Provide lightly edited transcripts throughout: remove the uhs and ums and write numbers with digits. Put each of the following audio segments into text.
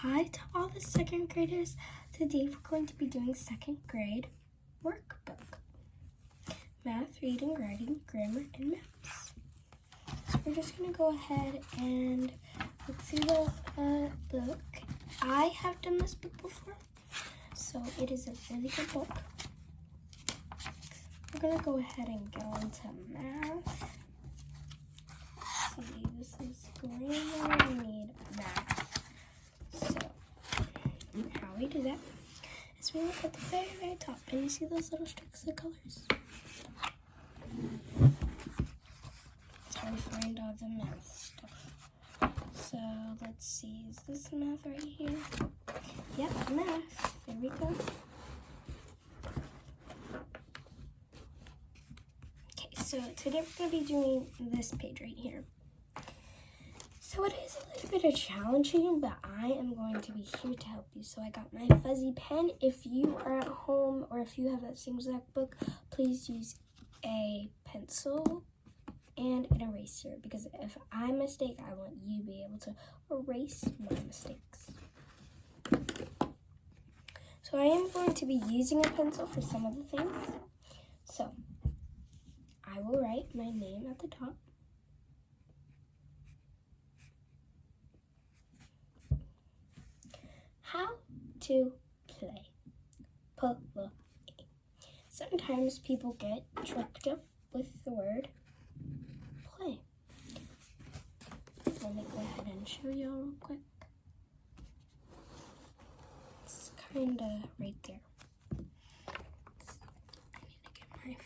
Hi to all the second graders. Today we're going to be doing second grade workbook. Math, reading, writing, grammar, and maths. So we're just going to go ahead and look through the book. I have done this book before, so it is a really good book. We're going to go ahead and go into math. See, this is grammar, we need math. So, how we do that is we look at the very, very top, and you see those little streaks of colors? It's how we find all the math stuff. So, let's see, is this math right here? Yep, math. There we go. Okay, so today we're going to be doing this page right here. So it is a little bit challenging, but I am going to be here to help you. So I got my fuzzy pen. If you are at home or if you have that same exact book, please use a pencil and an eraser, because if I mistake, I want you to be able to erase my mistakes. So I am going to be using a pencil for some of the things. So I will write my name at the top. How to play. Play. Sometimes people get tripped up with the word play. Let me go ahead and show you all real quick. It's kind of right there. I need to get my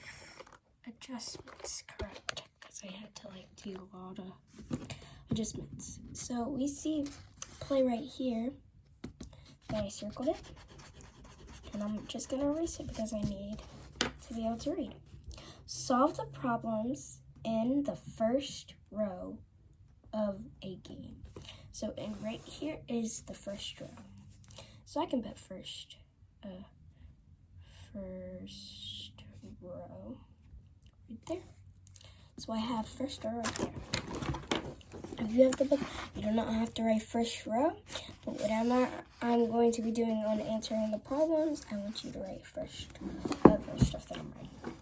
adjustments correct because I had to do a lot of adjustments. So we see play right here. I circled it, and I'm just going to erase it because I need to be able to read. Solve the problems in the first row of a game. So, and right here is the first row. So I can put first row right there. So I have first row right there. If you have the book, you do not have to write first row, but what I'm going to be doing on answering the problems, I want you to write first other stuff that I'm writing.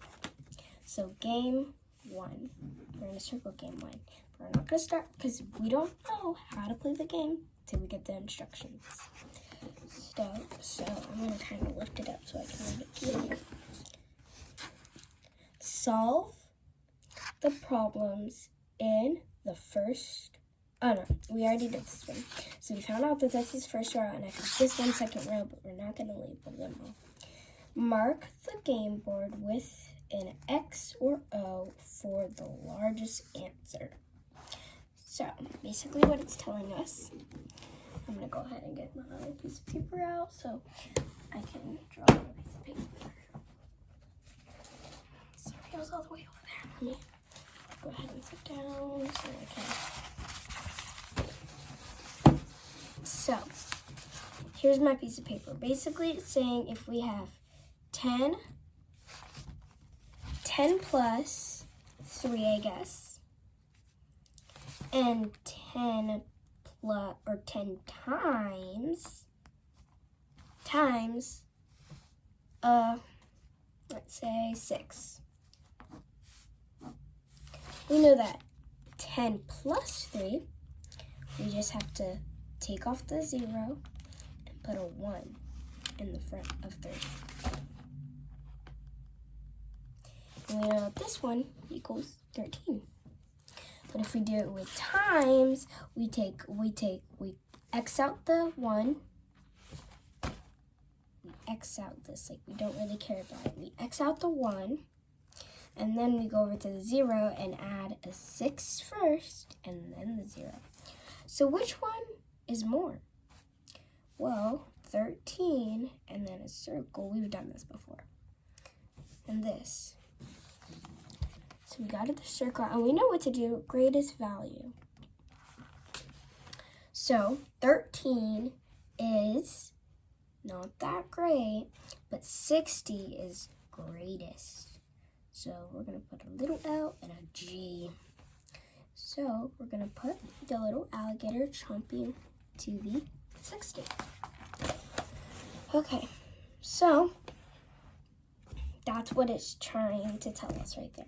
So game 1, we're going to circle game 1. We're not going to start because we don't know how to play the game until we get the instructions. So I'm going to kind of lift it up so I can read it to you. Solve the problems in the first, oh no, we already did this one. So we found out that this is first row, and I have this one second row, but we're not going to label them all. Mark the game board with an X or O for the largest answer. So basically what it's telling us, I'm going to go ahead and get my piece of paper out so I can draw on a piece of paper. Sorry, I was all the way over there. Let me go ahead and sit down so I can. So, here's my piece of paper. Basically, it's saying if we have 10 plus 3, I guess, and 10 times, let's say 6. We know that 10 plus 3, we just have to take off the 0 and put a 1 in the front of 3. And we know that this one equals 13. But if we do it with times, we X out the 1. We X out this, we don't really care about it. We X out the 1. And then we go over to the 0 and add a 6 first, and then the 0. So which one is more? Well, 13, and then a circle. We've done this before. And this. So we got the circle, and we know what to do. Greatest value. So 13 is not that great, but 60 is greatest. So we're going to put a little L and a G. So we're going to put the little alligator chomping to the 60. Okay, so that's what it's trying to tell us right there.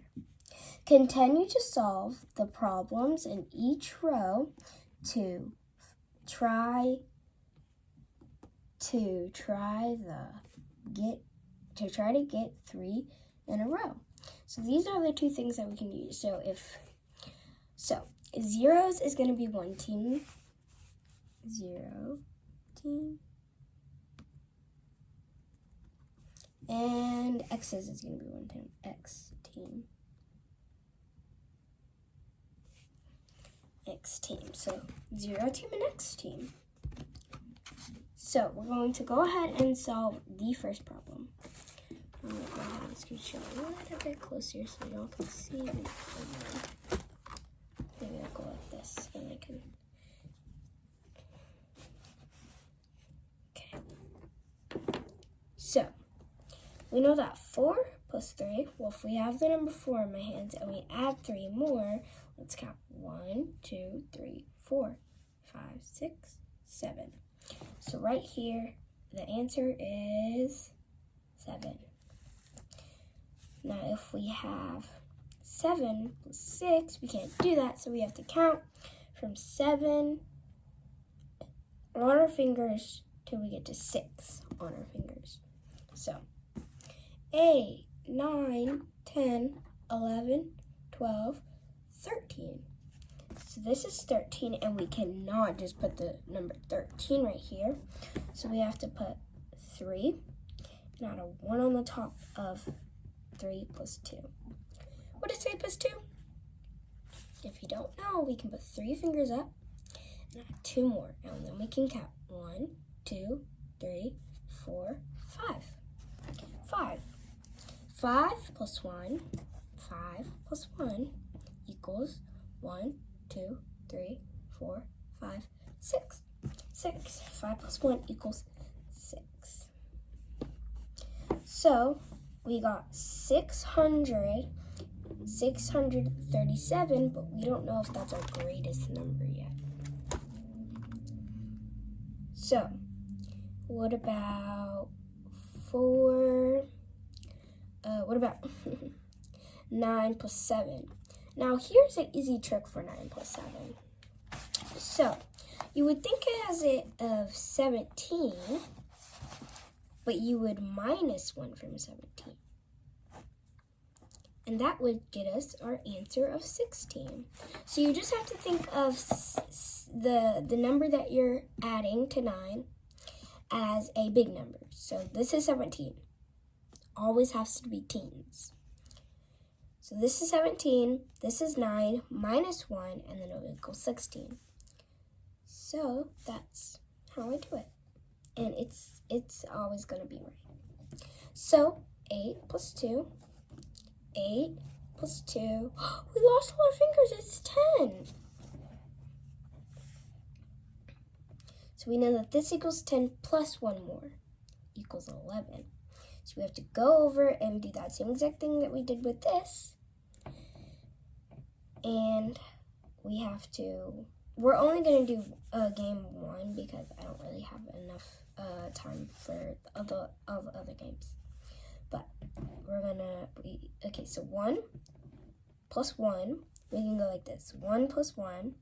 Continue to solve the problems in each row to try to get 3 in a row. So these are the two things that we can use. So zeros is going to be 1 team, 0 team, and X's is going to be 1 team, X team, X team. So 0 team and X team. So we're going to go ahead and solve the first problem. I'm going to go ahead and scooch it a little bit closer so y'all can see me. Maybe I'll go like this and I can. Okay. So we know that 4 plus 3, well, if we have the number 4 in my hands and we add 3 more, let's count 1, 2, 3, 4, 5, 6, 7. So right here, the answer is 7. Now, if we have 7 plus 6, we can't do that, so we have to count from 7 on our fingers till we get to 6 on our fingers. So 8, 9, 10, 11, 12, 13. So this is 13, and we cannot just put the number 13 right here. So we have to put 3 and add a 1 on the top of 3 plus 2. What is 3 plus 2? If you don't know, we can put 3 fingers up and add 2 more. And then we can count 1, 2, 3, 4, 5. 5. 5 plus 1, 5 plus 1 equals 1, 2, 3, 4, 5, 6. 6. 5 plus 1 equals 6. So we got 637, but we don't know if that's our greatest number yet. So what about 9 plus 7? Now here's an easy trick for 9 plus 7. So you would think as it of 17, but you would minus 1 from 17. And that would get us our answer of 16. So you just have to think of the number that you're adding to 9 as a big number. So this is 17. Always has to be teens. So this is 17, this is 9, minus 1, and then it will equal 16. So that's how I do it. And it's always going to be right. So 8 plus 2, 8 plus 2, we lost all our fingers, it's 10. So we know that this equals 10 plus 1 more equals 11. So we have to go over and do that same exact thing that we did with this. And we're only going to do game 1 because I don't really have enough time for all the other games. But we're going to, okay, so 1 plus 1, we can go like this. 1 plus 1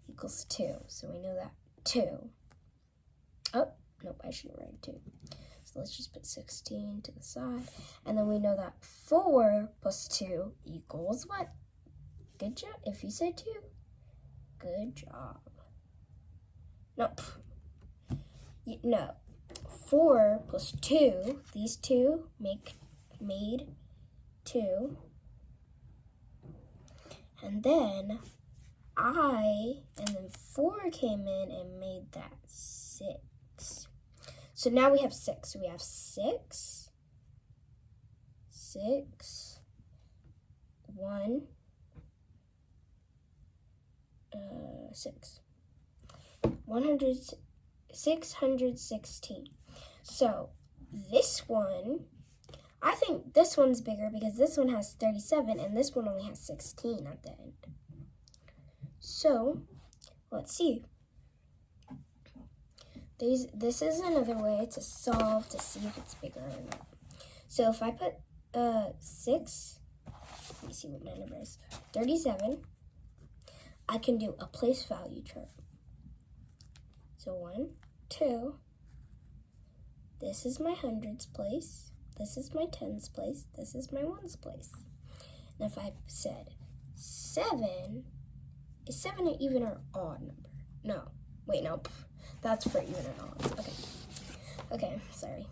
equals 2. So we know that 2. Oh, nope, I shouldn't write 2. So let's just put 16 to the side. And then we know that 4 plus 2 equals what? Good job. If you said 2, good job. Nope. No. 4 plus 2, these two made 2. And then 4 came in and made that 6. So now we have 6. So we have 6, 1, 6. 616. So this one, I think this one's bigger because this one has 37 and this one only has 16 at the end. So let's see. This is another way to solve to see if it's bigger or not. So if I put 6, let me see what my number is, 37, I can do a place value chart. So 1, 2, this is my hundreds place, this is my tens place, this is my ones place. And if I said 7, is 7 an even or odd number? No, wait, no, that's for even or odd. Okay, sorry.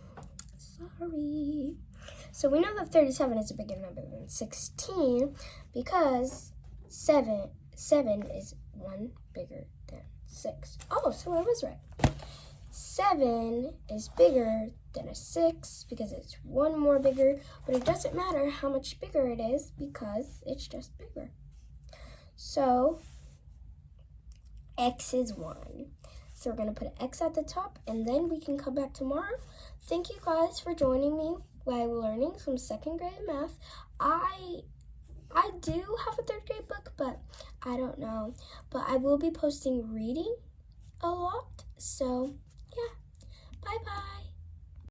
So we know that 37 is a bigger number than 16 because 7 is 1 bigger than 6. Oh, so I was right. 7 is bigger than a 6 because it's 1 more bigger, but it doesn't matter how much bigger it is because it's just bigger. So X is 1. So we're going to put an X at the top, and then we can come back tomorrow. Thank you guys for joining me while learning some 2nd grade math. I do have a 3rd grade book, but I don't know. But I will be posting reading a lot. So, yeah. Bye-bye.